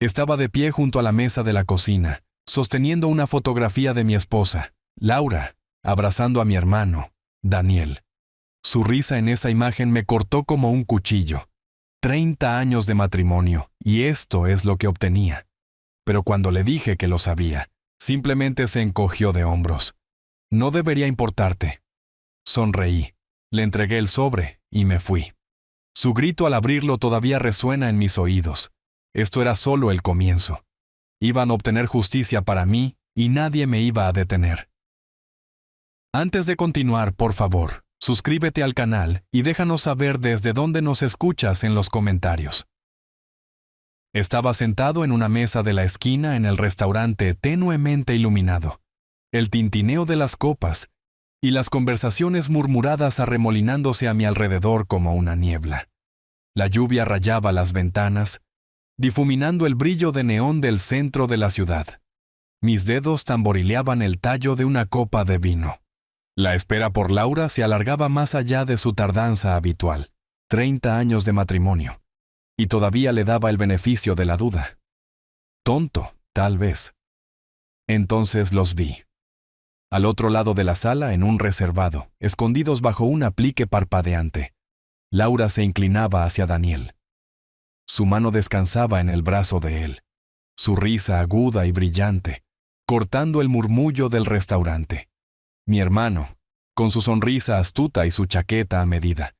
Estaba de pie junto a la mesa de la cocina, sosteniendo una fotografía de mi esposa, Laura, abrazando a mi hermano, Daniel. Su risa en esa imagen me cortó como un cuchillo. 30 años de matrimonio, y esto es lo que obtenía. Pero cuando le dije que lo sabía, simplemente se encogió de hombros. No debería importarte. Sonreí, le entregué el sobre y me fui. Su grito al abrirlo todavía resuena en mis oídos. Esto era solo el comienzo. Iban a obtener justicia para mí y nadie me iba a detener. Antes de continuar, por favor, suscríbete al canal y déjanos saber desde dónde nos escuchas en los comentarios. Estaba sentado en una mesa de la esquina en el restaurante tenuemente iluminado. El tintineo de las copas y las conversaciones murmuradas arremolinándose a mi alrededor como una niebla. La lluvia rayaba las ventanas, difuminando el brillo de neón del centro de la ciudad. Mis dedos tamborileaban el tallo de una copa de vino. La espera por Laura se alargaba más allá de su tardanza habitual. 30 años de matrimonio. Y todavía le daba el beneficio de la duda. Tonto, tal vez. Entonces los vi. Al otro lado de la sala, en un reservado, escondidos bajo un aplique parpadeante. Laura se inclinaba hacia Daniel. Su mano descansaba en el brazo de él. Su risa aguda y brillante, cortando el murmullo del restaurante. Mi hermano, con su sonrisa astuta y su chaqueta a medida,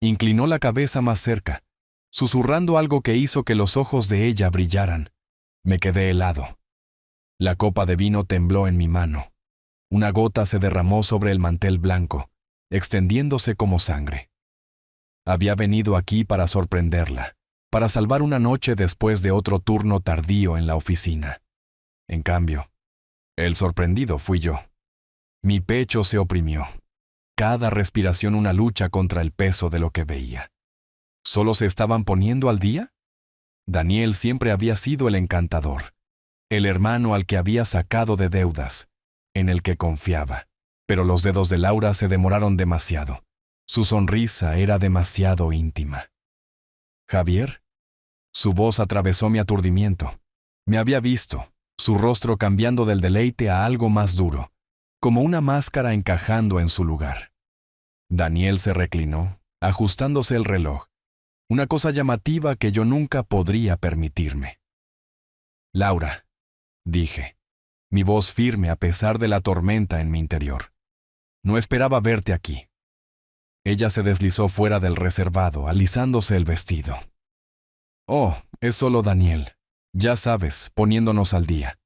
inclinó la cabeza más cerca, susurrando algo que hizo que los ojos de ella brillaran. Me quedé helado. La copa de vino tembló en mi mano. Una gota se derramó sobre el mantel blanco, extendiéndose como sangre. Había venido aquí para sorprenderla, para salvar una noche después de otro turno tardío en la oficina. En cambio, el sorprendido fui yo. Mi pecho se oprimió. Cada respiración una lucha contra el peso de lo que veía. ¿Solo se estaban poniendo al día? Daniel siempre había sido el encantador, el hermano al que había sacado de deudas, en el que confiaba. Pero los dedos de Laura se demoraron demasiado. Su sonrisa era demasiado íntima. ¿Javier? Su voz atravesó mi aturdimiento. Me había visto, su rostro cambiando del deleite a algo más duro, como una máscara encajando en su lugar. Daniel se reclinó, ajustándose el reloj, una cosa llamativa que yo nunca podría permitirme. Laura, dije, mi voz firme a pesar de la tormenta en mi interior. No esperaba verte aquí. Ella se deslizó fuera del reservado, alisándose el vestido. Oh, es solo Daniel, ya sabes, poniéndonos al día.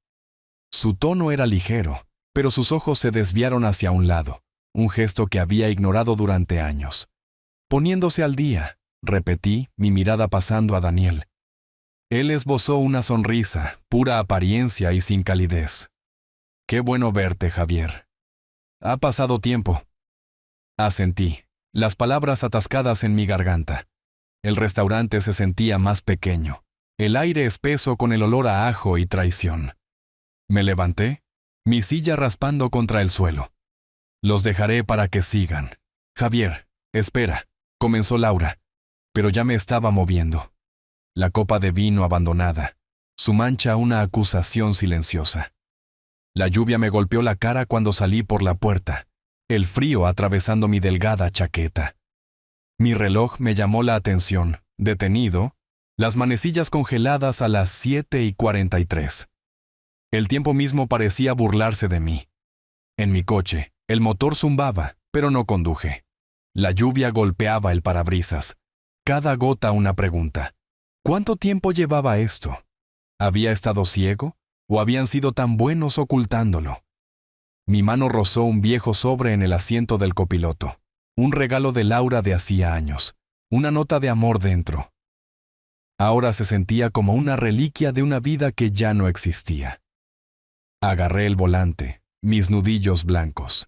Su tono era ligero, pero sus ojos se desviaron hacia un lado, un gesto que había ignorado durante años. Poniéndose al día, repetí, mi mirada pasando a Daniel. Él esbozó una sonrisa, pura apariencia y sin calidez. Qué bueno verte, Javier. Ha pasado tiempo. Asentí, las palabras atascadas en mi garganta. El restaurante se sentía más pequeño, el aire espeso con el olor a ajo y traición. Me levanté, mi silla raspando contra el suelo. Los dejaré para que sigan. Javier, espera, comenzó Laura, pero ya me estaba moviendo. La copa de vino abandonada, su mancha una acusación silenciosa. La lluvia me golpeó la cara cuando salí por la puerta, el frío atravesando mi delgada chaqueta. Mi reloj me llamó la atención, detenido, las manecillas congeladas a las 7:43. El tiempo mismo parecía burlarse de mí. En mi coche, el motor zumbaba, pero no conduje. La lluvia golpeaba el parabrisas. Cada gota una pregunta. ¿Cuánto tiempo llevaba esto? ¿Había estado ciego? ¿O habían sido tan buenos ocultándolo? Mi mano rozó un viejo sobre en el asiento del copiloto. Un regalo de Laura de hacía años. Una nota de amor dentro. Ahora se sentía como una reliquia de una vida que ya no existía. Agarré el volante, mis nudillos blancos.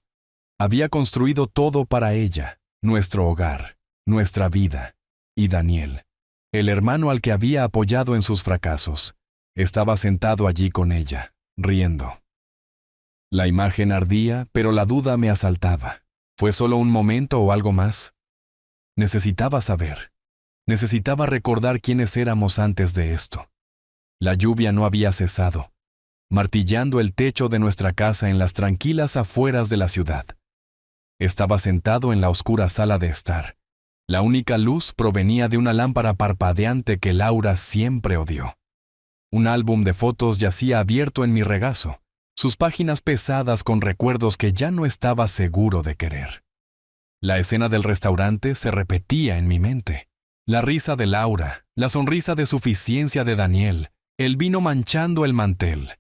Había construido todo para ella, nuestro hogar, nuestra vida. Y Daniel, el hermano al que había apoyado en sus fracasos, estaba sentado allí con ella, riendo. La imagen ardía, pero la duda me asaltaba. ¿Fue solo un momento o algo más? Necesitaba saber. Necesitaba recordar quiénes éramos antes de esto. La lluvia no había cesado, martillando el techo de nuestra casa en las tranquilas afueras de la ciudad. Estaba sentado en la oscura sala de estar. La única luz provenía de una lámpara parpadeante que Laura siempre odió. Un álbum de fotos yacía abierto en mi regazo, sus páginas pesadas con recuerdos que ya no estaba seguro de querer. La escena del restaurante se repetía en mi mente. La risa de Laura, la sonrisa de suficiencia de Daniel, el vino manchando el mantel.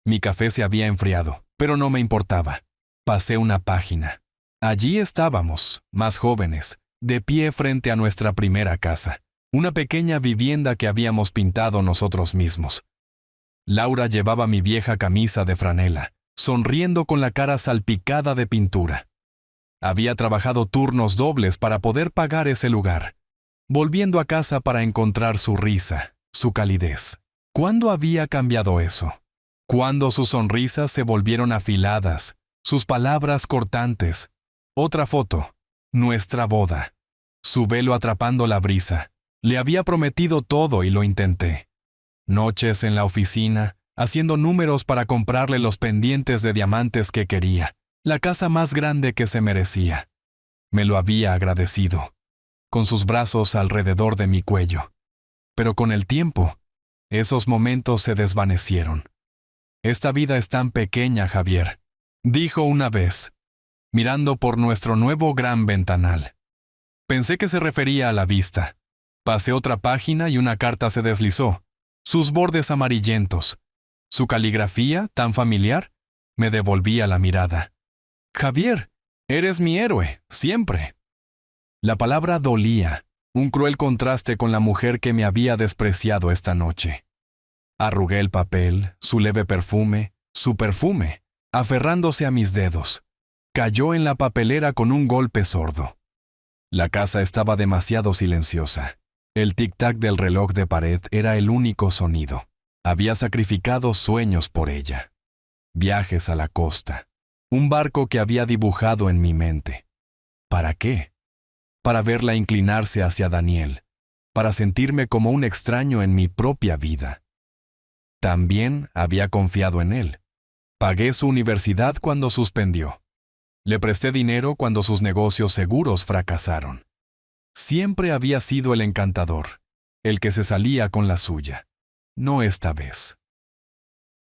Mi café se había enfriado, pero no me importaba. Pasé una página. Allí estábamos, más jóvenes, de pie frente a nuestra primera casa, una pequeña vivienda que habíamos pintado nosotros mismos. Laura llevaba mi vieja camisa de franela, sonriendo con la cara salpicada de pintura. Había trabajado turnos dobles para poder pagar ese lugar, volviendo a casa para encontrar su risa, su calidez. ¿Cuándo había cambiado eso? ¿Cuándo sus sonrisas se volvieron afiladas, sus palabras cortantes? Otra foto. Nuestra boda. Su velo atrapando la brisa. Le había prometido todo y lo intenté. Noches en la oficina, haciendo números para comprarle los pendientes de diamantes que quería, la casa más grande que se merecía. Me lo había agradecido, con sus brazos alrededor de mi cuello. Pero con el tiempo, esos momentos se desvanecieron. Esta vida es tan pequeña, Javier, dijo una vez, mirando por nuestro nuevo gran ventanal. Pensé que se refería a la vista. Pasé otra página y una carta se deslizó, sus bordes amarillentos. Su caligrafía, tan familiar, me devolvía la mirada. Javier, eres mi héroe, siempre. La palabra dolía, un cruel contraste con la mujer que me había despreciado esta noche. Arrugué el papel, su leve perfume, su perfume, aferrándose a mis dedos. Cayó en la papelera con un golpe sordo. La casa estaba demasiado silenciosa. El tic-tac del reloj de pared era el único sonido. Había sacrificado sueños por ella. Viajes a la costa. Un barco que había dibujado en mi mente. ¿Para qué? Para verla inclinarse hacia Daniel. Para sentirme como un extraño en mi propia vida. También había confiado en él. Pagué su universidad cuando suspendió. Le presté dinero cuando sus negocios seguros fracasaron. Siempre había sido el encantador, el que se salía con la suya. No esta vez.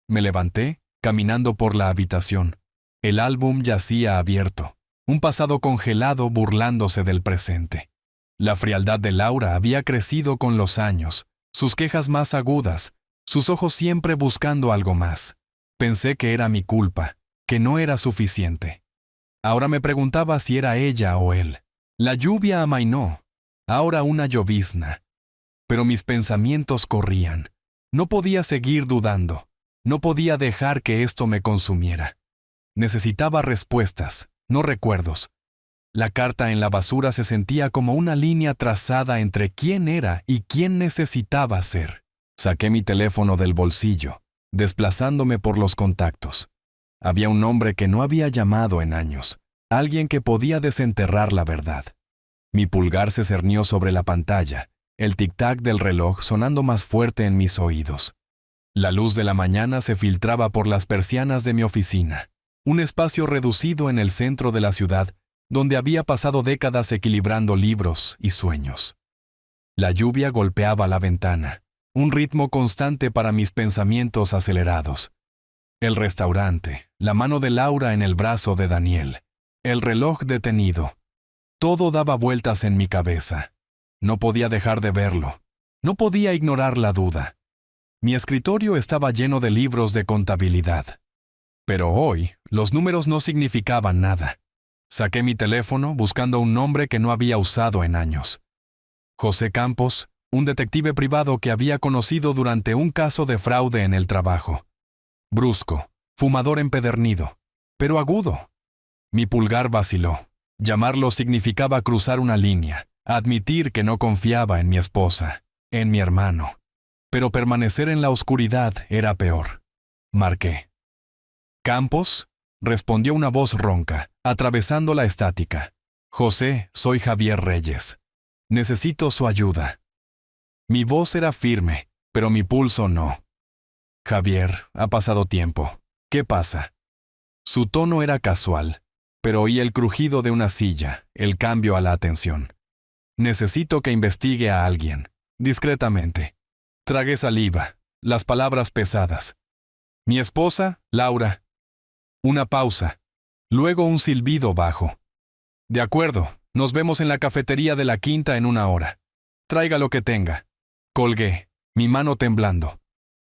Me levanté, caminando por la habitación. El álbum yacía abierto, un pasado congelado burlándose del presente. La frialdad de Laura había crecido con los años, sus quejas más agudas, sus ojos siempre buscando algo más. Pensé que era mi culpa, que no era suficiente. Ahora me preguntaba si era ella o él. La lluvia amainó, ahora una llovizna. Pero mis pensamientos corrían. No podía seguir dudando. No podía dejar que esto me consumiera. Necesitaba respuestas, no recuerdos. La carta en la basura se sentía como una línea trazada entre quién era y quién necesitaba ser. Saqué mi teléfono del bolsillo, desplazándome por los contactos. Había un nombre que no había llamado en años, alguien que podía desenterrar la verdad. Mi pulgar se cernió sobre la pantalla, el tic-tac del reloj sonando más fuerte en mis oídos. La luz de la mañana se filtraba por las persianas de mi oficina, un espacio reducido en el centro de la ciudad, donde había pasado décadas equilibrando libros y sueños. La lluvia golpeaba la ventana, un ritmo constante para mis pensamientos acelerados. El restaurante, la mano de Laura en el brazo de Daniel, el reloj detenido. Todo daba vueltas en mi cabeza. No podía dejar de verlo. No podía ignorar la duda. Mi escritorio estaba lleno de libros de contabilidad. Pero hoy, los números no significaban nada. Saqué mi teléfono buscando un nombre que no había usado en años. José Campos, un detective privado que había conocido durante un caso de fraude en el trabajo. Brusco, fumador empedernido, pero agudo. Mi pulgar vaciló. Llamarlo significaba cruzar una línea, admitir que no confiaba en mi esposa, en mi hermano. Pero permanecer en la oscuridad era peor. Marqué. «¿Campos?», respondió una voz ronca, atravesando la estática. «José, soy Javier Reyes. Necesito su ayuda». Mi voz era firme, pero mi pulso no. Javier, ha pasado tiempo. ¿Qué pasa? Su tono era casual, pero oí el crujido de una silla, el cambio a la atención. Necesito que investigue a alguien, discretamente. Tragué saliva, las palabras pesadas. Mi esposa, Laura. Una pausa. Luego un silbido bajo. De acuerdo, nos vemos en la cafetería de la Quinta en 1 hora. Traiga lo que tenga. Colgué, mi mano temblando.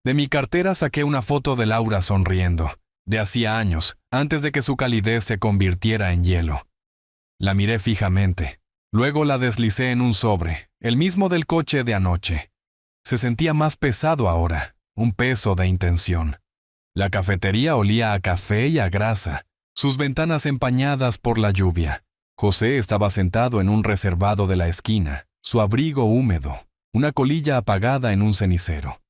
De mi cartera saqué una foto de Laura sonriendo, de hacía años, antes de que su calidez se convirtiera en hielo. La miré fijamente. Luego la deslicé en un sobre, el mismo del coche de anoche. Se sentía más pesado ahora, un peso de intención. La cafetería olía a café y a grasa, sus ventanas empañadas por la lluvia. José estaba sentado en un reservado de la esquina, su abrigo húmedo, una colilla apagada en un cenicero.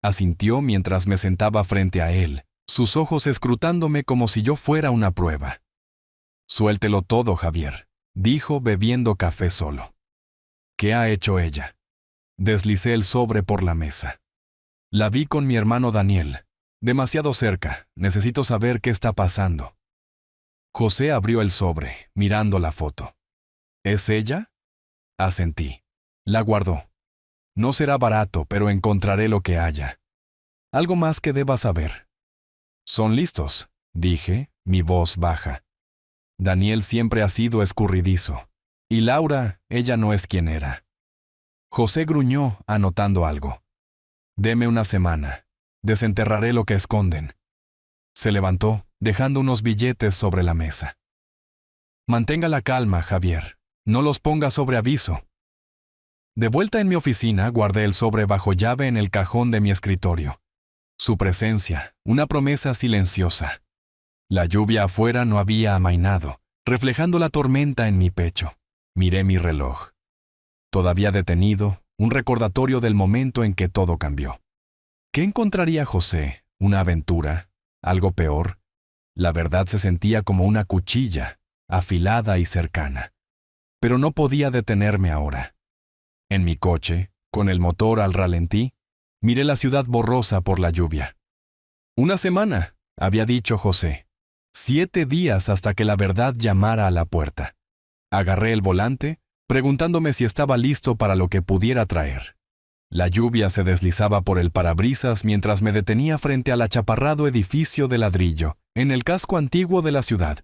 Asintió mientras me sentaba frente a él, sus ojos escrutándome como si yo fuera una prueba. Suéltelo todo, Javier, dijo bebiendo café solo. ¿Qué ha hecho ella? Deslicé el sobre por la mesa. La vi con mi hermano Daniel. Demasiado cerca, necesito saber qué está pasando. José abrió el sobre, mirando la foto. ¿Es ella? Asentí. La guardó. No será barato, pero encontraré lo que haya. Algo más que deba saber. Son listos, dije, mi voz baja. Daniel siempre ha sido escurridizo. Y Laura, ella no es quien era. José gruñó, anotando algo. Deme 1 semana. Desenterraré lo que esconden. Se levantó, dejando unos billetes sobre la mesa. Mantenga la calma, Javier. No los ponga sobre aviso. De vuelta en mi oficina, guardé el sobre bajo llave en el cajón de mi escritorio. Su presencia, una promesa silenciosa. La lluvia afuera no había amainado, reflejando la tormenta en mi pecho. Miré mi reloj. Todavía detenido, un recordatorio del momento en que todo cambió. ¿Qué encontraría José? ¿Una aventura? ¿Algo peor? La verdad se sentía como una cuchilla, afilada y cercana. Pero no podía detenerme ahora. En mi coche, con el motor al ralentí, miré la ciudad borrosa por la lluvia. 1 semana, había dicho José. 7 días hasta que la verdad llamara a la puerta. Agarré el volante, preguntándome si estaba listo para lo que pudiera traer. La lluvia se deslizaba por el parabrisas mientras me detenía frente al achaparrado edificio de ladrillo, en el casco antiguo de la ciudad.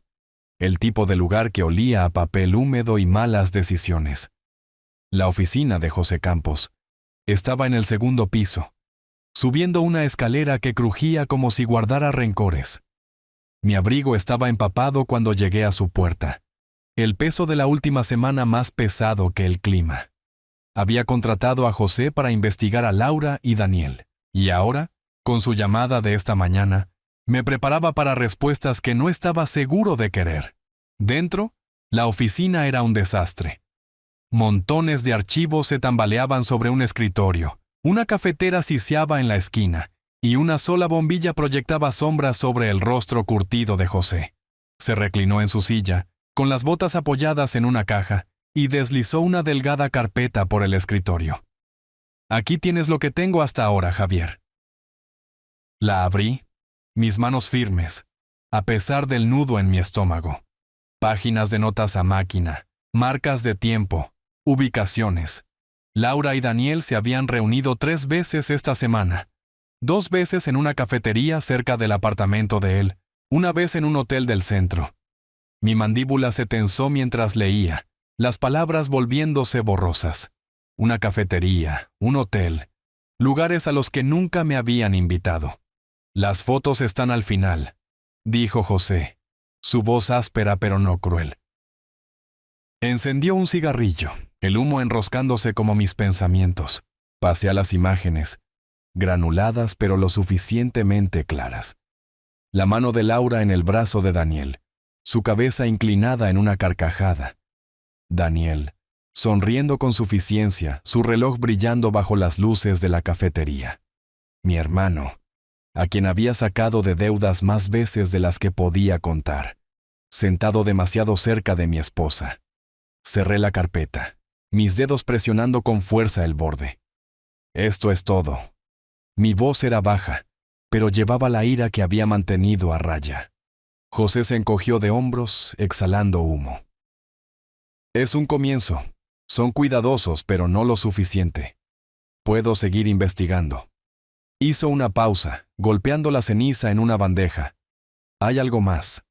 El tipo de lugar que olía a papel húmedo y malas decisiones. La oficina de José Campos. Estaba en el 2.º piso, subiendo una escalera que crujía como si guardara rencores. Mi abrigo estaba empapado cuando llegué a su puerta. El peso de la última semana más pesado que el clima. Había contratado a José para investigar a Laura y Daniel, y ahora, con su llamada de esta mañana, me preparaba para respuestas que no estaba seguro de querer. Dentro, la oficina era un desastre. Montones de archivos se tambaleaban sobre un escritorio, una cafetera siseaba en la esquina, y una sola bombilla proyectaba sombras sobre el rostro curtido de José. Se reclinó en su silla, con las botas apoyadas en una caja, y deslizó una delgada carpeta por el escritorio. Aquí tienes lo que tengo hasta ahora, Javier. La abrí, mis manos firmes, a pesar del nudo en mi estómago. Páginas de notas a máquina, marcas de tiempo, ubicaciones. Laura y Daniel se habían reunido 3 veces esta semana. 2 veces en una cafetería cerca del apartamento de él, una vez en un hotel del centro. Mi mandíbula se tensó mientras leía, las palabras volviéndose borrosas. Una cafetería, un hotel, lugares a los que nunca me habían invitado. Las fotos están al final, dijo José, su voz áspera pero no cruel. Encendió un cigarrillo, el humo enroscándose como mis pensamientos. Pasé a las imágenes, granuladas pero lo suficientemente claras. La mano de Laura en el brazo de Daniel, su cabeza inclinada en una carcajada. Daniel, sonriendo con suficiencia, su reloj brillando bajo las luces de la cafetería. Mi hermano, a quien había sacado de deudas más veces de las que podía contar, sentado demasiado cerca de mi esposa. Cerré la carpeta, mis dedos presionando con fuerza el borde. Esto es todo. Mi voz era baja, pero llevaba la ira que había mantenido a raya. José se encogió de hombros, exhalando humo. Es un comienzo. Son cuidadosos, pero no lo suficiente. Puedo seguir investigando. Hizo una pausa, golpeando la ceniza en una bandeja. Hay algo más.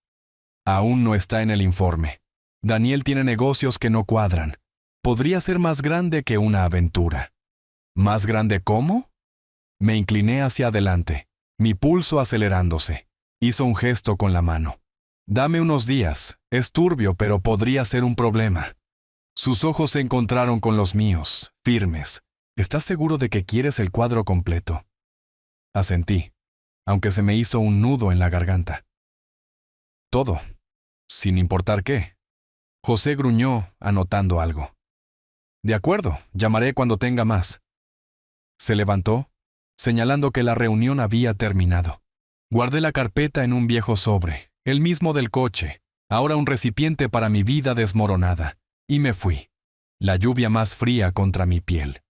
Aún no está en el informe. Daniel tiene negocios que no cuadran. Podría ser más grande que una aventura. ¿Más grande cómo? Me incliné hacia adelante, mi pulso acelerándose. Hizo un gesto con la mano. Dame unos días. Es turbio, pero podría ser un problema. Sus ojos se encontraron con los míos, firmes. ¿Estás seguro de que quieres el cuadro completo? Asentí, aunque se me hizo un nudo en la garganta. Todo, sin importar qué. José gruñó, anotando algo. De acuerdo, llamaré cuando tenga más. Se levantó, señalando que la reunión había terminado. Guardé la carpeta en un viejo sobre, el mismo del coche, ahora un recipiente para mi vida desmoronada, y me fui, la lluvia más fría contra mi piel.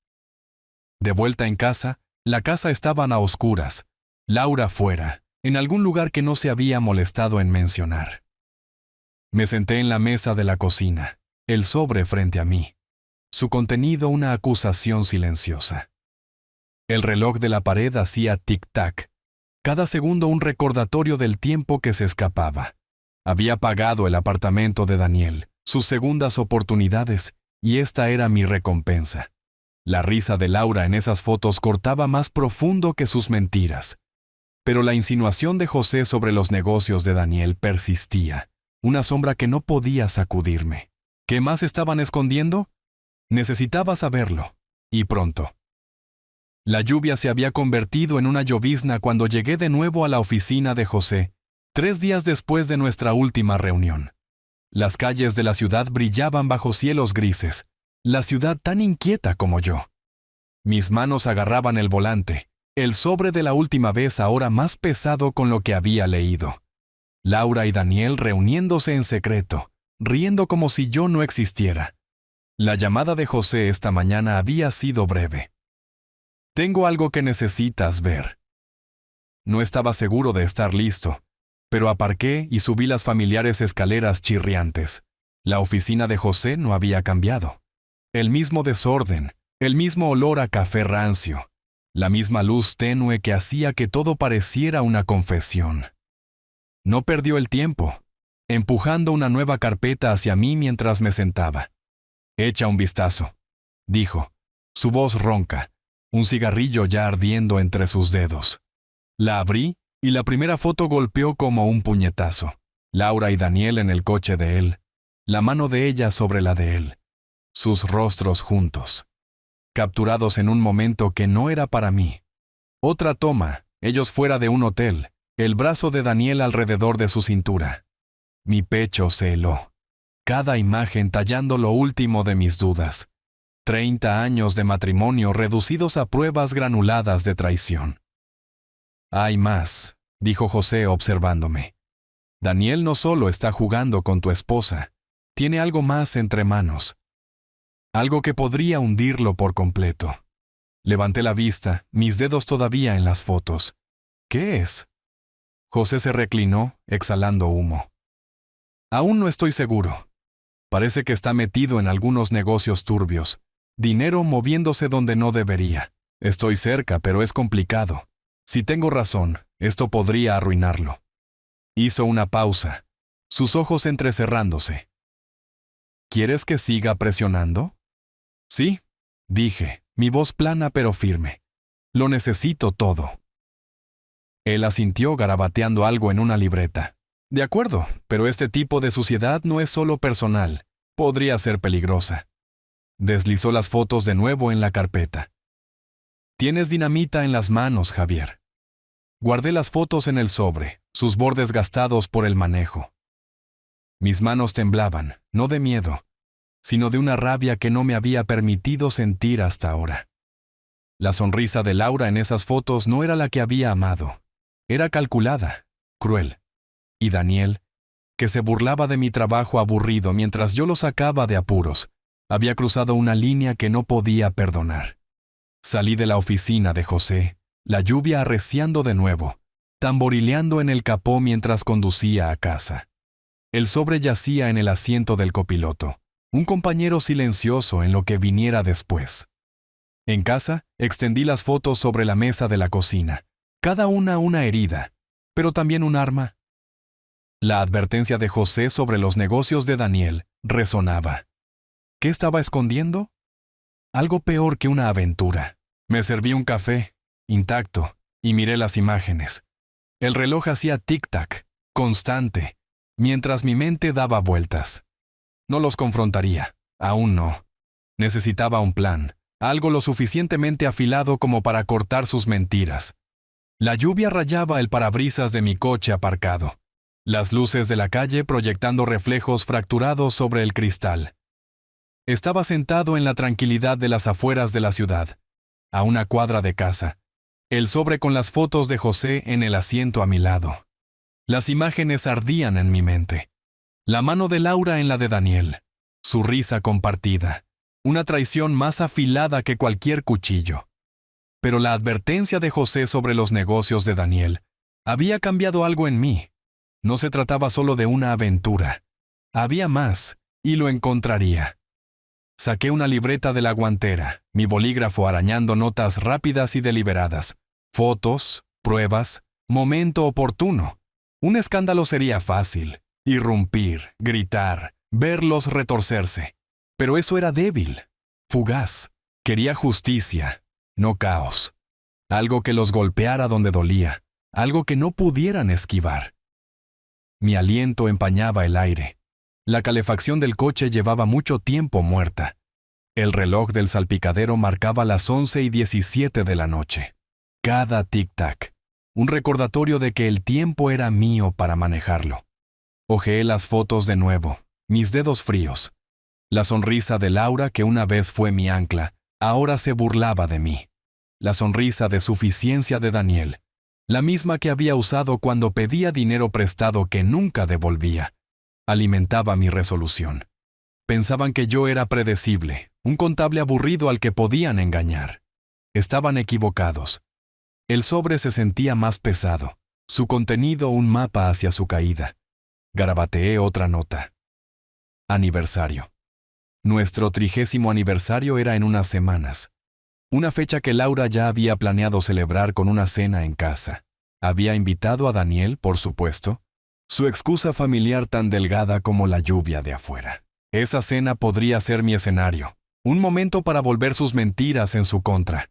De vuelta en casa, la casa estaba a oscuras, Laura fuera, en algún lugar que no se había molestado en mencionar. Me senté en la mesa de la cocina, el sobre frente a mí, su contenido una acusación silenciosa. El reloj de la pared hacía tic-tac, cada segundo un recordatorio del tiempo que se escapaba. Había pagado el apartamento de Daniel, sus segundas oportunidades, y esta era mi recompensa. La risa de Laura en esas fotos cortaba más profundo que sus mentiras. Pero la insinuación de José sobre los negocios de Daniel persistía, una sombra que no podía sacudirme. ¿Qué más estaban escondiendo? Necesitaba saberlo, y pronto. La lluvia se había convertido en una llovizna cuando llegué de nuevo a la oficina de José, 3 días después de nuestra última reunión. Las calles de la ciudad brillaban bajo cielos grises, la ciudad tan inquieta como yo. Mis manos agarraban el volante, el sobre de la última vez ahora más pesado con lo que había leído. Laura y Daniel reuniéndose en secreto, riendo como si yo no existiera. La llamada de José esta mañana había sido breve. Tengo algo que necesitas ver. No estaba seguro de estar listo, pero aparqué y subí las familiares escaleras chirriantes. La oficina de José no había cambiado. El mismo desorden, el mismo olor a café rancio, la misma luz tenue que hacía que todo pareciera una confesión. No perdió el tiempo, empujando una nueva carpeta hacia mí mientras me sentaba. Echa un vistazo, dijo, su voz ronca, un cigarrillo ya ardiendo entre sus dedos. La abrí y la primera foto golpeó como un puñetazo. Laura y Daniel en el coche de él, la mano de ella sobre la de él, sus rostros juntos, capturados en un momento que no era para mí. Otra toma, ellos fuera de un hotel, el brazo de Daniel alrededor de su cintura. Mi pecho se heló, cada imagen tallando lo último de mis dudas. 30 años de matrimonio reducidos a pruebas granuladas de traición. Hay más, dijo José observándome. Daniel no solo está jugando con tu esposa, tiene algo más entre manos. Algo que podría hundirlo por completo. Levanté la vista, mis dedos todavía en las fotos. ¿Qué es? José se reclinó, exhalando humo. Aún no estoy seguro. Parece que está metido en algunos negocios turbios. Dinero moviéndose donde no debería. Estoy cerca, pero es complicado. Si tengo razón, esto podría arruinarlo. Hizo una pausa, sus ojos entrecerrándose. ¿Quieres que siga presionando? Sí, dije, mi voz plana pero firme. Lo necesito todo. Él asintió garabateando algo en una libreta. De acuerdo, pero este tipo de suciedad no es solo personal. Podría ser peligrosa. Deslizó las fotos de nuevo en la carpeta. Tienes dinamita en las manos, Javier. Guardé las fotos en el sobre, sus bordes gastados por el manejo. Mis manos temblaban, no de miedo, sino de una rabia que no me había permitido sentir hasta ahora. La sonrisa de Laura en esas fotos no era la que había amado. Era calculada, cruel. Y Daniel, que se burlaba de mi trabajo aburrido mientras yo lo sacaba de apuros, había cruzado una línea que no podía perdonar. Salí de la oficina de José, la lluvia arreciando de nuevo, tamborileando en el capó mientras conducía a casa. El sobre yacía en el asiento del copiloto, un compañero silencioso en lo que viniera después. En casa, extendí las fotos sobre la mesa de la cocina, cada una herida, pero también un arma. La advertencia de José sobre los negocios de Daniel resonaba. ¿Qué estaba escondiendo? Algo peor que una aventura. Me serví un café, intacto, y miré las imágenes. El reloj hacía tic-tac, constante, mientras mi mente daba vueltas. No los confrontaría, aún no. Necesitaba un plan, algo lo suficientemente afilado como para cortar sus mentiras. La lluvia rayaba el parabrisas de mi coche aparcado, las luces de la calle proyectando reflejos fracturados sobre el cristal. Estaba sentado en la tranquilidad de las afueras de la ciudad, a una cuadra de casa, el sobre con las fotos de José en el asiento a mi lado. Las imágenes ardían en mi mente. La mano de Laura en la de Daniel, su risa compartida, una traición más afilada que cualquier cuchillo. Pero la advertencia de José sobre los negocios de Daniel había cambiado algo en mí. No se trataba solo de una aventura. Había más, y lo encontraría. Saqué una libreta de la guantera, mi bolígrafo arañando notas rápidas y deliberadas. Fotos, pruebas, momento oportuno. Un escándalo sería fácil. Irrumpir, gritar, verlos retorcerse. Pero eso era débil, fugaz. Quería justicia, no caos. Algo que los golpeara donde dolía, algo que no pudieran esquivar. Mi aliento empañaba el aire. La calefacción del coche llevaba mucho tiempo muerta. El reloj del salpicadero marcaba las 11:17 de la noche. Cada tic-tac, un recordatorio de que el tiempo era mío para manejarlo. Hojeé las fotos de nuevo, mis dedos fríos. La sonrisa de Laura, que una vez fue mi ancla, ahora se burlaba de mí. La sonrisa de suficiencia de Daniel, la misma que había usado cuando pedía dinero prestado que nunca devolvía, alimentaba mi resolución. Pensaban que yo era predecible, un contable aburrido al que podían engañar. Estaban equivocados. El sobre se sentía más pesado, su contenido un mapa hacia su caída. Garabateé otra nota. Aniversario. Nuestro 30º aniversario era en unas semanas. Una fecha que Laura ya había planeado celebrar con una cena en casa. Había invitado a Daniel, por supuesto. Su excusa familiar tan delgada como la lluvia de afuera. Esa cena podría ser mi escenario. Un momento para volver sus mentiras en su contra.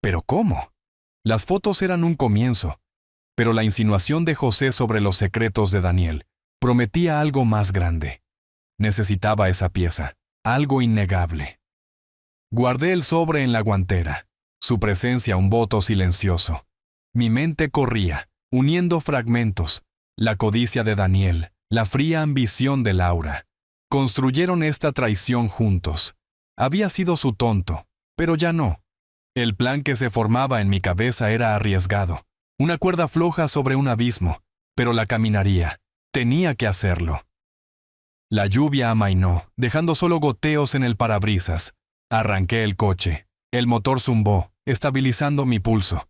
¿Pero cómo? Las fotos eran un comienzo. Pero la insinuación de José sobre los secretos de Daniel prometía algo más grande. Necesitaba esa pieza, algo innegable. Guardé el sobre en la guantera, su presencia un voto silencioso. Mi mente corría, uniendo fragmentos, la codicia de Daniel, la fría ambición de Laura. Construyeron esta traición juntos. Había sido su tonto, pero ya no. El plan que se formaba en mi cabeza era arriesgado, una cuerda floja sobre un abismo, pero la caminaría. Tenía que hacerlo. La lluvia amainó, dejando solo goteos en el parabrisas. Arranqué el coche. El motor zumbó, estabilizando mi pulso.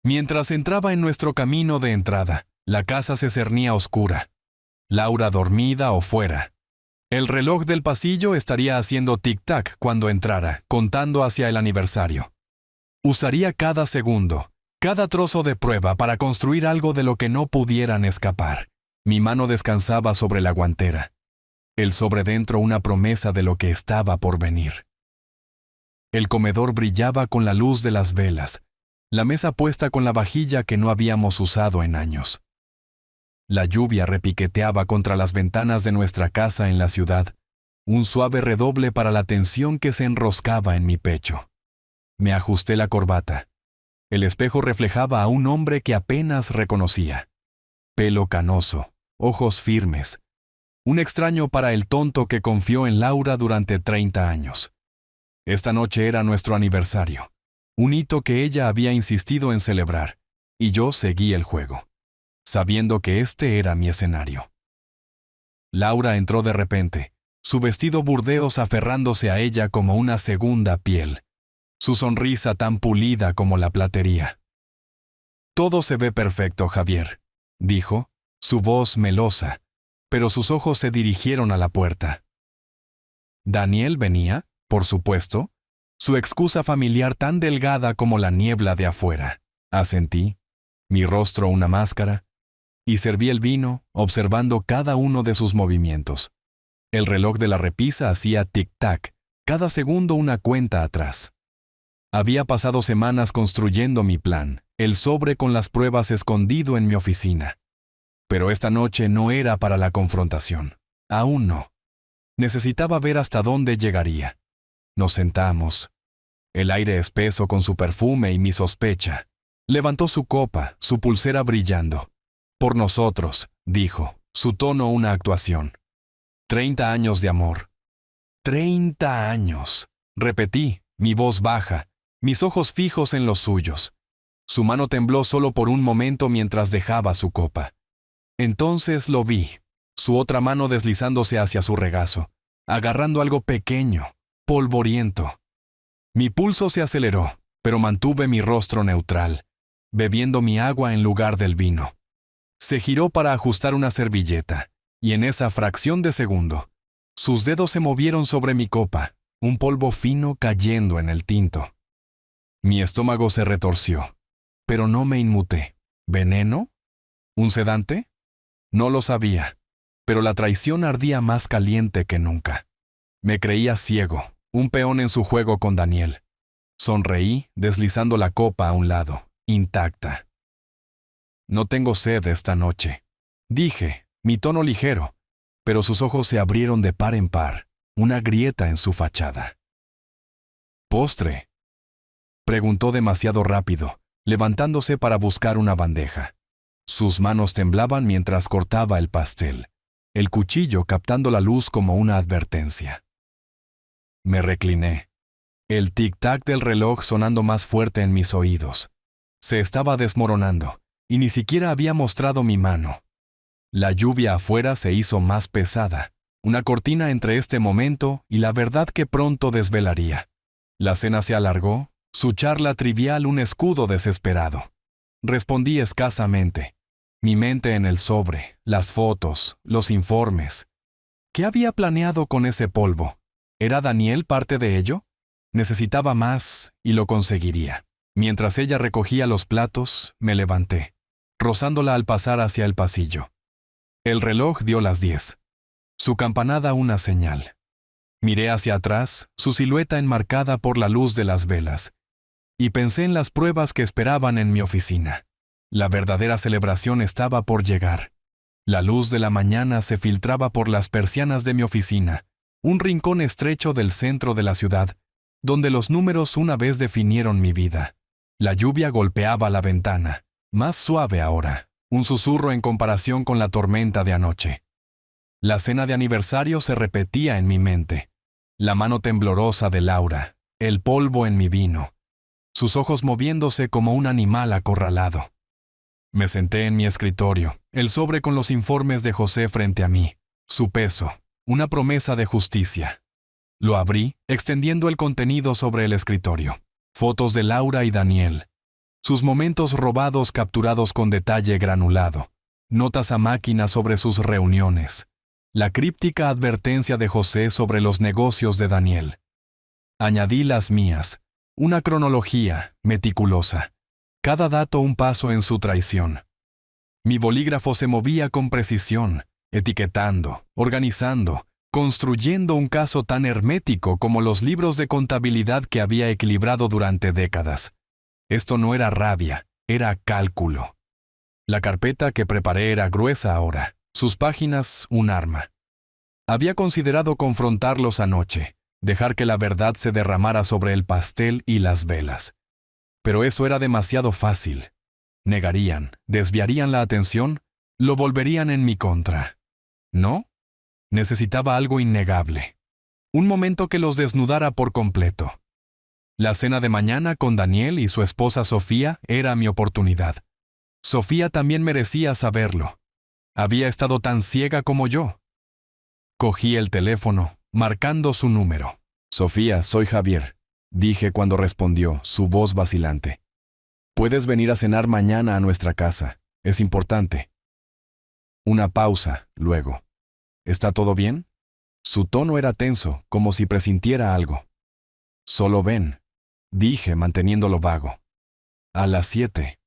Mientras entraba en nuestro camino de entrada, la casa se cernía oscura. Laura dormida o fuera. El reloj del pasillo estaría haciendo tic-tac cuando entrara, contando hacia el aniversario. Usaría cada segundo, cada trozo de prueba para construir algo de lo que no pudieran escapar. Mi mano descansaba sobre la guantera. El sobre dentro una promesa de lo que estaba por venir. El comedor brillaba con la luz de las velas, la mesa puesta con la vajilla que no habíamos usado en años. La lluvia repiqueteaba contra las ventanas de nuestra casa en la ciudad, un suave redoble para la tensión que se enroscaba en mi pecho. Me ajusté la corbata. El espejo reflejaba a un hombre que apenas reconocía. Pelo canoso, ojos firmes. Un extraño para el tonto que confió en Laura durante 30 años. Esta noche era nuestro aniversario, un hito que ella había insistido en celebrar, y yo seguí el juego, sabiendo que este era mi escenario. Laura entró de repente, su vestido burdeos aferrándose a ella como una segunda piel, su sonrisa tan pulida como la platería. Todo se ve perfecto, Javier, dijo, su voz melosa, pero sus ojos se dirigieron a la puerta. Daniel venía, por supuesto, su excusa familiar tan delgada como la niebla de afuera. Asentí, mi rostro una máscara, y serví el vino, observando cada uno de sus movimientos. El reloj de la repisa hacía tic-tac, cada segundo una cuenta atrás. Había pasado semanas construyendo mi plan, el sobre con las pruebas escondido en mi oficina. Pero esta noche no era para la confrontación. Aún no. Necesitaba ver hasta dónde llegaría. Nos sentamos. El aire espeso con su perfume y mi sospecha. Levantó su copa, su pulsera brillando. Por nosotros, dijo, su tono una actuación. 30 años de amor. 30 años. Repetí, mi voz baja, mis ojos fijos en los suyos. Su mano tembló solo por un momento mientras dejaba su copa. Entonces lo vi, su otra mano deslizándose hacia su regazo, agarrando algo pequeño, polvoriento. Mi pulso se aceleró, pero mantuve mi rostro neutral, bebiendo mi agua en lugar del vino. Se giró para ajustar una servilleta, y en esa fracción de segundo, sus dedos se movieron sobre mi copa, un polvo fino cayendo en el tinto. Mi estómago se retorció, pero no me inmuté. ¿Veneno? ¿Un sedante? No lo sabía, pero la traición ardía más caliente que nunca. Me creía ciego, un peón en su juego con Daniel. Sonreí, deslizando la copa a un lado, intacta. No tengo sed esta noche, dije, mi tono ligero, pero sus ojos se abrieron de par en par, una grieta en su fachada. ¿Postre?, preguntó demasiado rápido, levantándose para buscar una bandeja. Sus manos temblaban mientras cortaba el pastel, el cuchillo captando la luz como una advertencia. Me recliné, el tic-tac del reloj sonando más fuerte en mis oídos. Se estaba desmoronando, y ni siquiera había mostrado mi mano. La lluvia afuera se hizo más pesada, una cortina entre este momento y la verdad que pronto desvelaría. La cena se alargó, su charla trivial un escudo desesperado. Respondí escasamente, mi mente en el sobre, las fotos, los informes. ¿Qué había planeado con ese polvo? ¿Era Daniel parte de ello? Necesitaba más y lo conseguiría. Mientras ella recogía los platos, me levanté, rozándola al pasar hacia el pasillo. El reloj dio las 10. Su campanada una señal. Miré hacia atrás, su silueta enmarcada por la luz de las velas, y pensé en las pruebas que esperaban en mi oficina. La verdadera celebración estaba por llegar. La luz de la mañana se filtraba por las persianas de mi oficina, un rincón estrecho del centro de la ciudad, donde los números una vez definieron mi vida. La lluvia golpeaba la ventana, más suave ahora, un susurro en comparación con la tormenta de anoche. La cena de aniversario se repetía en mi mente. La mano temblorosa de Laura, el polvo en mi vino, sus ojos moviéndose como un animal acorralado. Me senté en mi escritorio, el sobre con los informes de José frente a mí, su peso, una promesa de justicia. Lo abrí, extendiendo el contenido sobre el escritorio. Fotos de Laura y Daniel. Sus momentos robados capturados con detalle granulado. Notas a máquina sobre sus reuniones. La críptica advertencia de José sobre los negocios de Daniel. Añadí las mías. Una cronología meticulosa. Cada dato un paso en su traición. Mi bolígrafo se movía con precisión, etiquetando, organizando, construyendo un caso tan hermético como los libros de contabilidad que había equilibrado durante décadas. Esto no era rabia, era cálculo. La carpeta que preparé era gruesa ahora, sus páginas un arma. Había considerado confrontarlos anoche, dejar que la verdad se derramara sobre el pastel y las velas. Pero eso era demasiado fácil. Negarían, desviarían la atención, lo volverían en mi contra. ¿No? Necesitaba algo innegable. Un momento que los desnudara por completo. La cena de mañana con Daniel y su esposa Sofía era mi oportunidad. Sofía también merecía saberlo. Había estado tan ciega como yo. Cogí el teléfono, marcando su número. Sofía, soy Javier, dije cuando respondió, su voz vacilante. Puedes venir a cenar mañana a nuestra casa. Es importante. Una pausa, luego. ¿Está todo bien? Su tono era tenso, como si presintiera algo. Solo ven, dije, manteniéndolo vago. A las 7.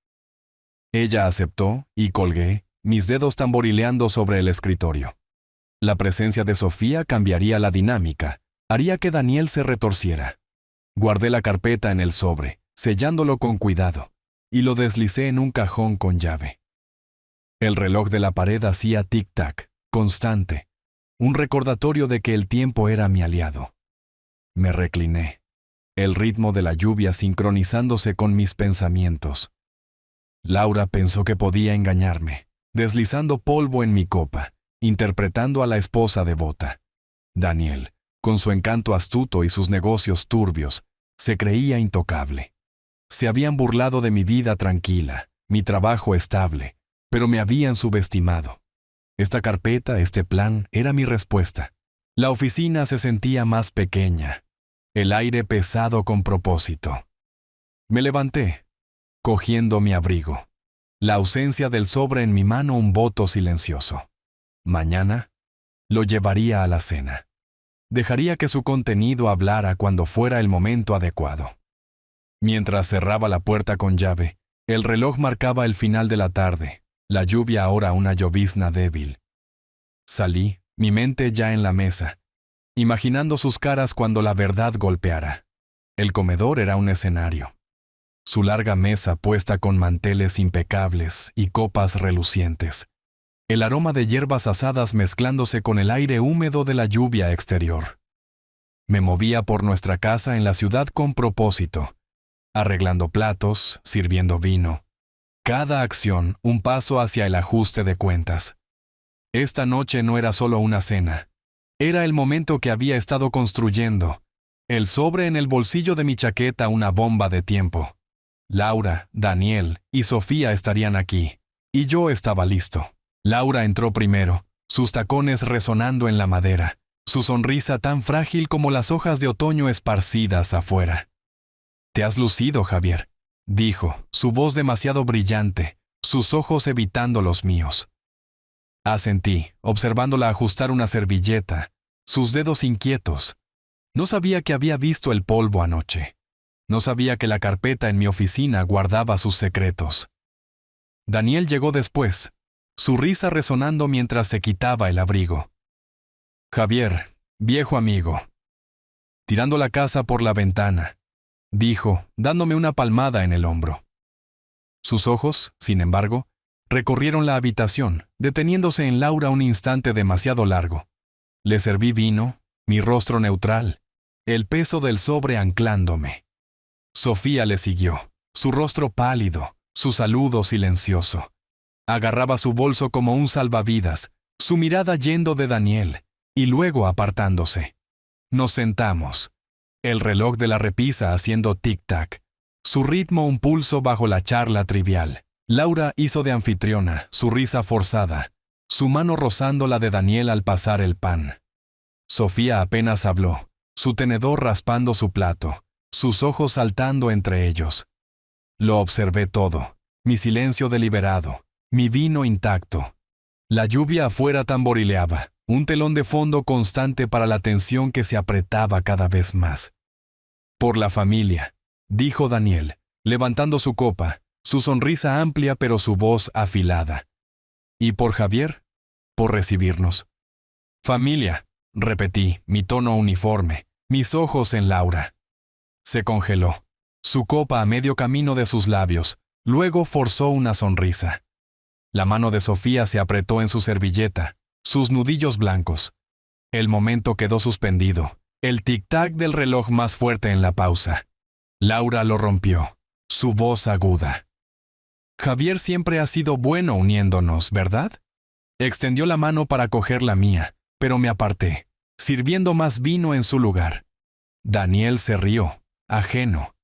Ella aceptó y colgué, mis dedos tamborileando sobre el escritorio. La presencia de Sofía cambiaría la dinámica, haría que Daniel se retorciera. Guardé la carpeta en el sobre, sellándolo con cuidado, y lo deslicé en un cajón con llave. El reloj de la pared hacía tic-tac, constante, un recordatorio de que el tiempo era mi aliado. Me recliné, el ritmo de la lluvia sincronizándose con mis pensamientos. Laura pensó que podía engañarme, deslizando polvo en mi copa, interpretando a la esposa devota. Daniel, con su encanto astuto y sus negocios turbios, se creía intocable. Se habían burlado de mi vida tranquila, mi trabajo estable, pero me habían subestimado. Esta carpeta, este plan, era mi respuesta. La oficina se sentía más pequeña, el aire pesado con propósito. Me levanté, cogiendo mi abrigo. La ausencia del sobre en mi mano un voto silencioso. Mañana lo llevaría a la cena. Dejaría que su contenido hablara cuando fuera el momento adecuado. Mientras cerraba la puerta con llave, el reloj marcaba el final de la tarde, la lluvia ahora una llovizna débil. Salí, mi mente ya en la mesa, imaginando sus caras cuando la verdad golpeara. El comedor era un escenario. Su larga mesa puesta con manteles impecables y copas relucientes. El aroma de hierbas asadas mezclándose con el aire húmedo de la lluvia exterior. Me movía por nuestra casa en la ciudad con propósito, arreglando platos, sirviendo vino. Cada acción un paso hacia el ajuste de cuentas. Esta noche no era solo una cena. Era el momento que había estado construyendo. El sobre en el bolsillo de mi chaqueta una bomba de tiempo. Laura, Daniel y Sofía estarían aquí, y yo estaba listo. Laura entró primero, sus tacones resonando en la madera, su sonrisa tan frágil como las hojas de otoño esparcidas afuera. «Te has lucido, Javier», dijo, su voz demasiado brillante, sus ojos evitando los míos. Asentí, observándola ajustar una servilleta, sus dedos inquietos. No sabía que había visto el polvo anoche. No sabía que la carpeta en mi oficina guardaba sus secretos. Daniel llegó después, su risa resonando mientras se quitaba el abrigo. «Javier, viejo amigo», tirando la casa por la ventana, dijo, dándome una palmada en el hombro. Sus ojos, sin embargo, recorrieron la habitación, deteniéndose en Laura un instante demasiado largo. Le serví vino, mi rostro neutral, el peso del sobre anclándome. Sofía le siguió, su rostro pálido, su saludo silencioso. Agarraba su bolso como un salvavidas, su mirada yendo de Daniel, y luego apartándose. Nos sentamos. El reloj de la repisa haciendo tic-tac. Su ritmo un pulso bajo la charla trivial. Laura hizo de anfitriona, su risa forzada, su mano rozando la de Daniel al pasar el pan. Sofía apenas habló, su tenedor raspando su plato, sus ojos saltando entre ellos. Lo observé todo, mi silencio deliberado, mi vino intacto. La lluvia afuera tamborileaba, un telón de fondo constante para la tensión que se apretaba cada vez más. «Por la familia», dijo Daniel, levantando su copa, su sonrisa amplia pero su voz afilada. «¿Y por Javier?» «Por recibirnos». «Familia», repetí, mi tono uniforme, mis ojos en Laura. Se congeló, su copa a medio camino de sus labios, luego forzó una sonrisa. La mano de Sofía se apretó en su servilleta, sus nudillos blancos. El momento quedó suspendido, el tic-tac del reloj más fuerte en la pausa. Laura lo rompió, su voz aguda. «Javier siempre ha sido bueno uniéndonos, ¿verdad?» Extendió la mano para coger la mía, pero me aparté, sirviendo más vino en su lugar. Daniel se rió, ajeno.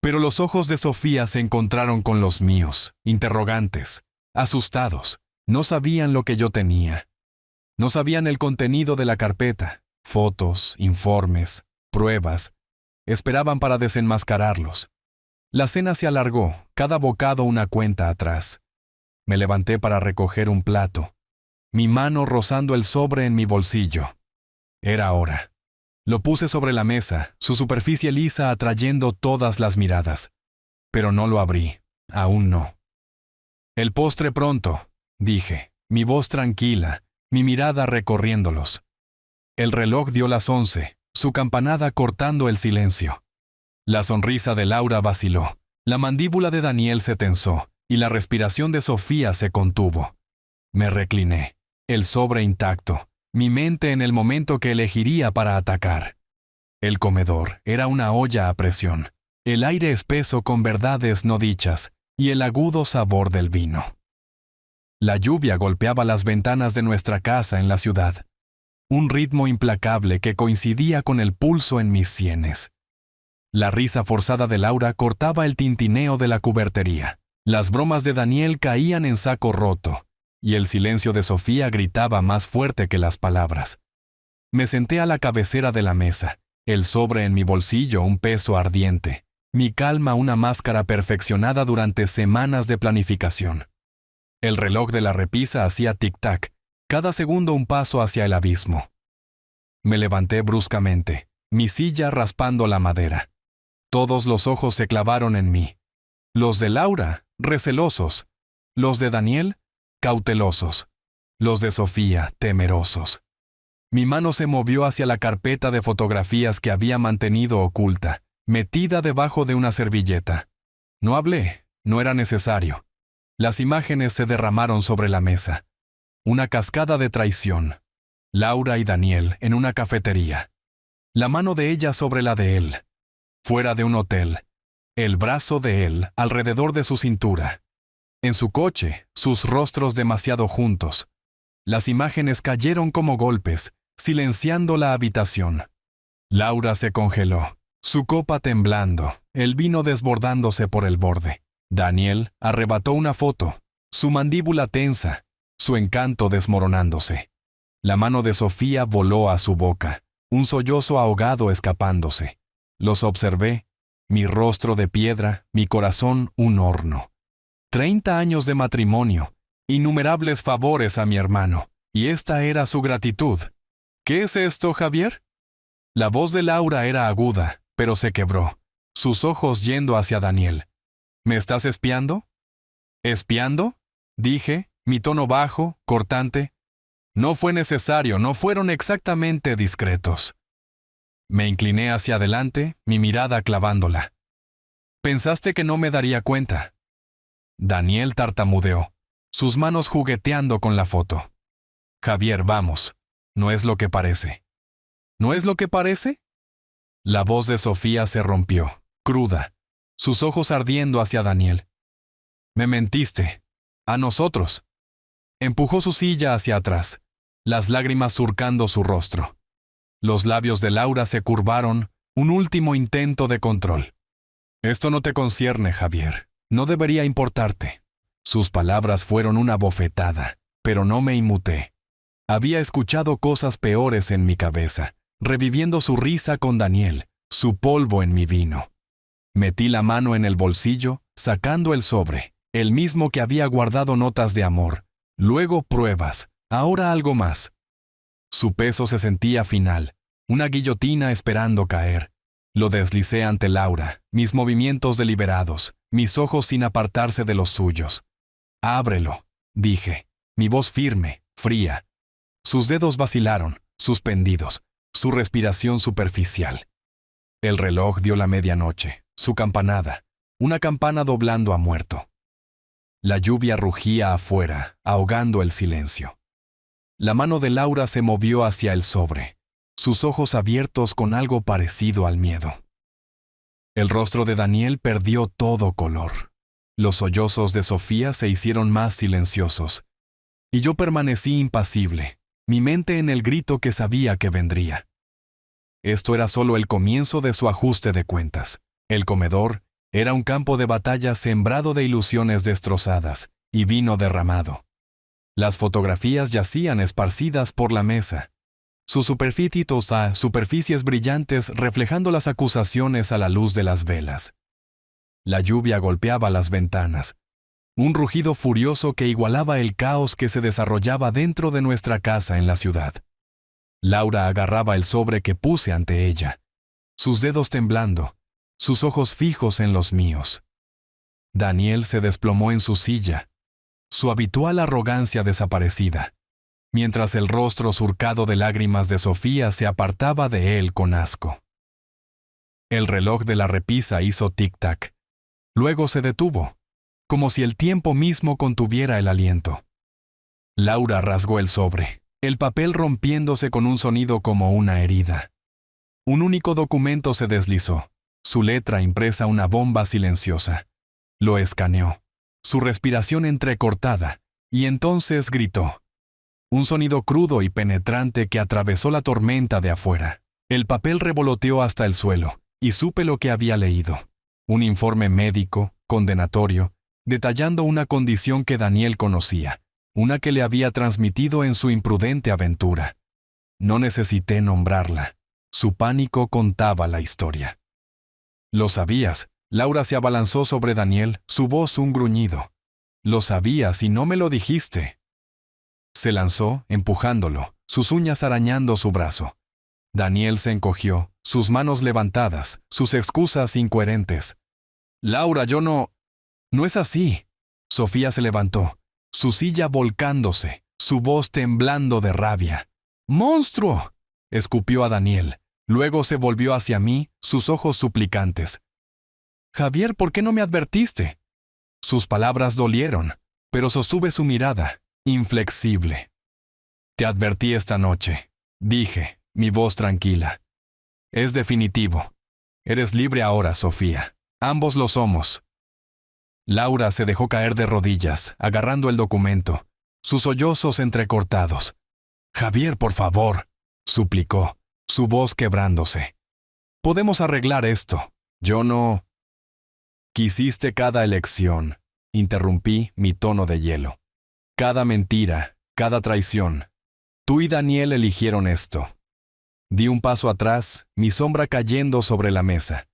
Pero los ojos de Sofía se encontraron con los míos, interrogantes, asustados. No sabían lo que yo tenía. No sabían el contenido de la carpeta, fotos, informes, pruebas. Esperaban para desenmascararlos. La cena se alargó, cada bocado una cuenta atrás. Me levanté para recoger un plato, mi mano rozando el sobre en mi bolsillo. Era hora. Lo puse sobre la mesa, su superficie lisa atrayendo todas las miradas. Pero no lo abrí, aún no. El postre pronto, dije, mi voz tranquila, mi mirada recorriéndolos. El reloj dio las 11, su campanada cortando el silencio. La sonrisa de Laura vaciló, la mandíbula de Daniel se tensó y la respiración de Sofía se contuvo. Me recliné, el sobre intacto, mi mente en el momento que elegiría para atacar. El comedor era una olla a presión, el aire espeso con verdades no dichas y el agudo sabor del vino. La lluvia golpeaba las ventanas de nuestra casa en la ciudad, un ritmo implacable que coincidía con el pulso en mis sienes. La risa forzada de Laura cortaba el tintineo de la cubertería. Las bromas de Daniel caían en saco roto, y el silencio de Sofía gritaba más fuerte que las palabras. Me senté a la cabecera de la mesa, el sobre en mi bolsillo un peso ardiente, mi calma una máscara perfeccionada durante semanas de planificación. El reloj de la repisa hacía tic-tac, cada segundo un paso hacia el abismo. Me levanté bruscamente, mi silla raspando la madera. Todos los ojos se clavaron en mí. Los de Laura, recelosos. Los de Daniel, cautelosos. Los de Sofía, temerosos. Mi mano se movió hacia la carpeta de fotografías que había mantenido oculta, metida debajo de una servilleta. No hablé, no era necesario. Las imágenes se derramaron sobre la mesa. Una cascada de traición. Laura y Daniel en una cafetería. La mano de ella sobre la de él. Fuera de un hotel. El brazo de él alrededor de su cintura. En su coche, sus rostros demasiado juntos. Las imágenes cayeron como golpes, silenciando la habitación. Laura se congeló, su copa temblando, el vino desbordándose por el borde. Daniel arrebató una foto, su mandíbula tensa, su encanto desmoronándose. La mano de Sofía voló a su boca, un sollozo ahogado escapándose. Los observé, mi rostro de piedra, mi corazón un horno. 30 años de matrimonio, innumerables favores a mi hermano, y esta era su gratitud. ¿Qué es esto, Javier? La voz de Laura era aguda, pero se quebró, sus ojos yendo hacia Daniel. ¿Me estás espiando? ¿Espiando? Dije, mi tono bajo, cortante. No fue necesario, no fueron exactamente discretos. Me incliné hacia adelante, mi mirada clavándola. ¿Pensaste que no me daría cuenta? Daniel tartamudeó, sus manos jugueteando con la foto. Javier, vamos. No es lo que parece. ¿No es lo que parece? La voz de Sofía se rompió, cruda, sus ojos ardiendo hacia Daniel. Me mentiste. A nosotros. Empujó su silla hacia atrás, las lágrimas surcando su rostro. Los labios de Laura se curvaron, un último intento de control. Esto no te concierne, Javier. No debería importarte. Sus palabras fueron una bofetada, pero no me inmuté. Había escuchado cosas peores en mi cabeza, reviviendo su risa con Daniel, su polvo en mi vino. Metí la mano en el bolsillo, sacando el sobre, el mismo que había guardado notas de amor. Luego pruebas, ahora algo más. Su peso se sentía final, una guillotina esperando caer. Lo deslicé ante Laura, mis movimientos deliberados, mis ojos sin apartarse de los suyos. Ábrelo, dije, mi voz firme, fría. Sus dedos vacilaron, suspendidos, su respiración superficial. El reloj dio la medianoche, su campanada, una campana doblando a muerto. La lluvia rugía afuera, ahogando el silencio. La mano de Laura se movió hacia el sobre, sus ojos abiertos con algo parecido al miedo. El rostro de Daniel perdió todo color. Los sollozos de Sofía se hicieron más silenciosos, y yo permanecí impasible, mi mente en el grito que sabía que vendría. Esto era solo el comienzo de su ajuste de cuentas. El comedor era un campo de batalla sembrado de ilusiones destrozadas y vino derramado. Las fotografías yacían esparcidas por la mesa, sus superficies brillantes reflejando las acusaciones a la luz de las velas. La lluvia golpeaba las ventanas. Un rugido furioso que igualaba el caos que se desarrollaba dentro de nuestra casa en la ciudad. Laura agarraba el sobre que puse ante ella, sus dedos temblando, sus ojos fijos en los míos. Daniel se desplomó en su silla, su habitual arrogancia desaparecida, mientras el rostro surcado de lágrimas de Sofía se apartaba de él con asco. El reloj de la repisa hizo tic-tac. Luego se detuvo, como si el tiempo mismo contuviera el aliento. Laura rasgó el sobre, el papel rompiéndose con un sonido como una herida. Un único documento se deslizó, su letra impresa una bomba silenciosa. Lo escaneó, su respiración entrecortada, y entonces gritó. Un sonido crudo y penetrante que atravesó la tormenta de afuera. El papel revoloteó hasta el suelo, y supe lo que había leído. Un informe médico, condenatorio, detallando una condición que Daniel conocía, una que le había transmitido en su imprudente aventura. No necesité nombrarla. Su pánico contaba la historia. Lo sabías. Laura se abalanzó sobre Daniel, su voz un gruñido. Lo sabías y no me lo dijiste. Se lanzó, empujándolo, sus uñas arañando su brazo. Daniel se encogió, sus manos levantadas, sus excusas incoherentes. Laura, yo no... No es así. Sofía se levantó, su silla volcándose, su voz temblando de rabia. ¡Monstruo!, escupió a Daniel. Luego se volvió hacia mí, sus ojos suplicantes. Javier, ¿por qué no me advertiste? Sus palabras dolieron, pero sostuve su mirada, inflexible. Te advertí esta noche, dije, mi voz tranquila. Es definitivo. Eres libre ahora, Sofía. Ambos lo somos. Laura se dejó caer de rodillas, agarrando el documento, sus sollozos entrecortados. Javier, por favor, suplicó, su voz quebrándose. Podemos arreglar esto. Yo no... Quisiste cada elección, interrumpí mi tono de hielo. Cada mentira, cada traición. Tú y Daniel eligieron esto. Di un paso atrás, mi sombra cayendo sobre la mesa.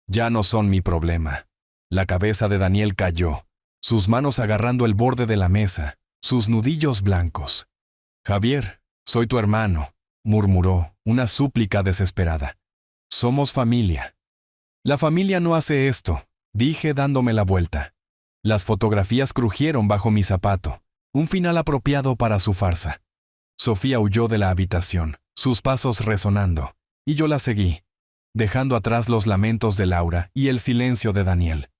Ya no son mi problema. La cabeza de Daniel cayó, sus manos agarrando el borde de la mesa, sus nudillos blancos. Javier, soy tu hermano, murmuró, una súplica desesperada. Somos familia. La familia no hace esto, dije dándome la vuelta. Las fotografías crujieron bajo mi zapato, un final apropiado para su farsa. Sofía huyó de la habitación, sus pasos resonando, y yo la seguí, dejando atrás los lamentos de Laura y el silencio de Daniel.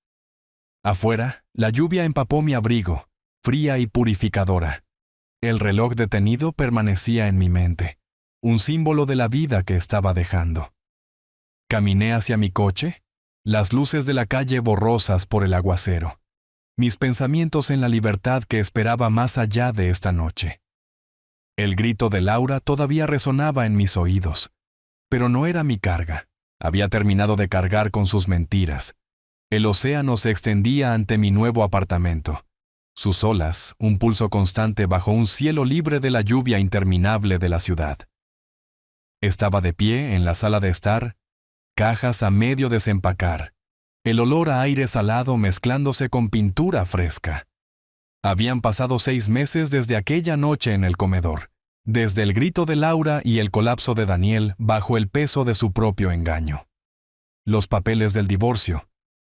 Afuera, la lluvia empapó mi abrigo, fría y purificadora. El reloj detenido permanecía en mi mente, un símbolo de la vida que estaba dejando. Caminé hacia mi coche, las luces de la calle borrosas por el aguacero, mis pensamientos en la libertad que esperaba más allá de esta noche. El grito de Laura todavía resonaba en mis oídos, pero no era mi carga. Había terminado de cargar con sus mentiras. El océano se extendía ante mi nuevo apartamento. Sus olas, un pulso constante bajo un cielo libre de la lluvia interminable de la ciudad. Estaba de pie en la sala de estar, cajas a medio desempacar, el olor a aire salado mezclándose con pintura fresca. Habían pasado 6 meses desde aquella noche en el comedor, desde el grito de Laura y el colapso de Daniel bajo el peso de su propio engaño. Los papeles del divorcio,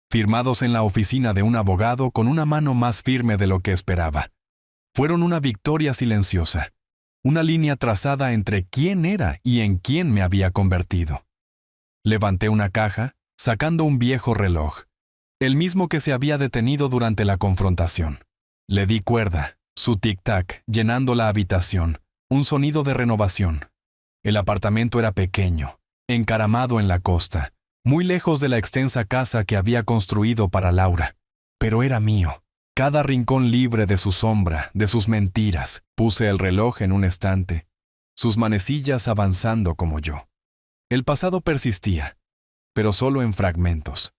firmados en la oficina de un abogado con una mano más firme de lo que esperaba, fueron una victoria silenciosa, una línea trazada entre quién era y en quién me había convertido. Levanté una caja, sacando un viejo reloj, el mismo que se había detenido durante la confrontación. Le di cuerda, su tic-tac llenando la habitación, un sonido de renovación. El apartamento era pequeño, encaramado en la costa, muy lejos de la extensa casa que había construido para Laura. Pero era mío, cada rincón libre de su sombra, de sus mentiras. Puse el reloj en un estante, sus manecillas avanzando como yo. El pasado persistía, pero solo en fragmentos.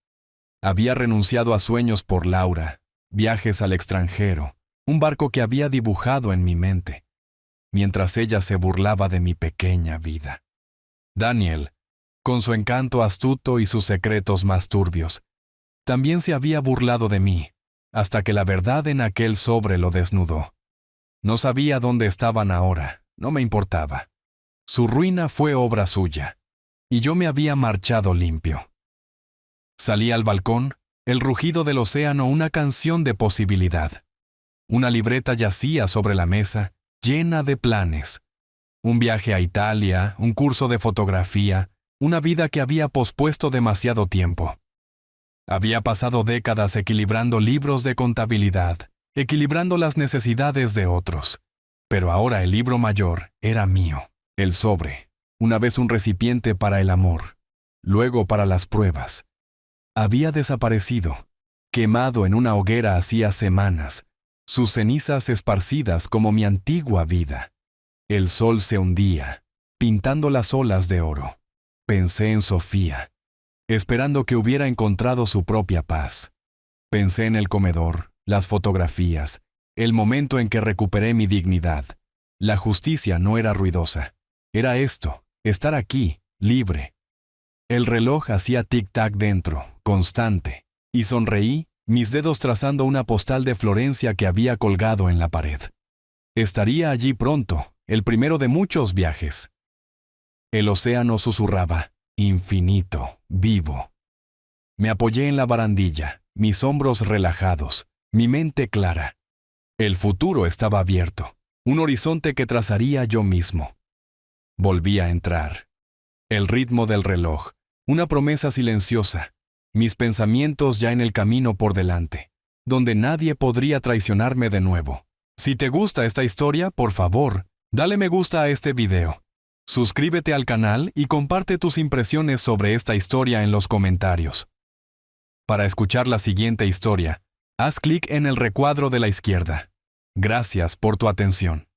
Había renunciado a sueños por Laura, viajes al extranjero, un barco que había dibujado en mi mente, mientras ella se burlaba de mi pequeña vida. Daniel, con su encanto astuto y sus secretos más turbios, también se había burlado de mí, hasta que la verdad en aquel sobre lo desnudó. No sabía dónde estaban ahora, no me importaba. Su ruina fue obra suya, y yo me había marchado limpio. Salí al balcón, el rugido del océano una canción de posibilidad. Una libreta yacía sobre la mesa, llena de planes. Un viaje a Italia, un curso de fotografía, una vida que había pospuesto demasiado tiempo. Había pasado décadas equilibrando libros de contabilidad, equilibrando las necesidades de otros. Pero ahora el libro mayor era mío, el sobre, una vez un recipiente para el amor, luego para las pruebas. Había desaparecido, quemado en una hoguera hacía semanas, sus cenizas esparcidas como mi antigua vida. El sol se hundía, pintando las olas de oro. Pensé en Sofía, esperando que hubiera encontrado su propia paz. Pensé en el comedor, las fotografías, el momento en que recuperé mi dignidad. La justicia no era ruidosa. Era esto, estar aquí, libre. El reloj hacía tic-tac dentro, constante, y sonreí, mis dedos trazando una postal de Florencia que había colgado en la pared. Estaría allí pronto, el primero de muchos viajes. El océano susurraba, infinito, vivo. Me apoyé en la barandilla, mis hombros relajados, mi mente clara. El futuro estaba abierto, un horizonte que trazaría yo mismo. Volví a entrar. El ritmo del reloj, una promesa silenciosa, mis pensamientos ya en el camino por delante, donde nadie podría traicionarme de nuevo. Si te gusta esta historia, por favor, dale me gusta a este video. Suscríbete al canal y comparte tus impresiones sobre esta historia en los comentarios. Para escuchar la siguiente historia, haz clic en el recuadro de la izquierda. Gracias por tu atención.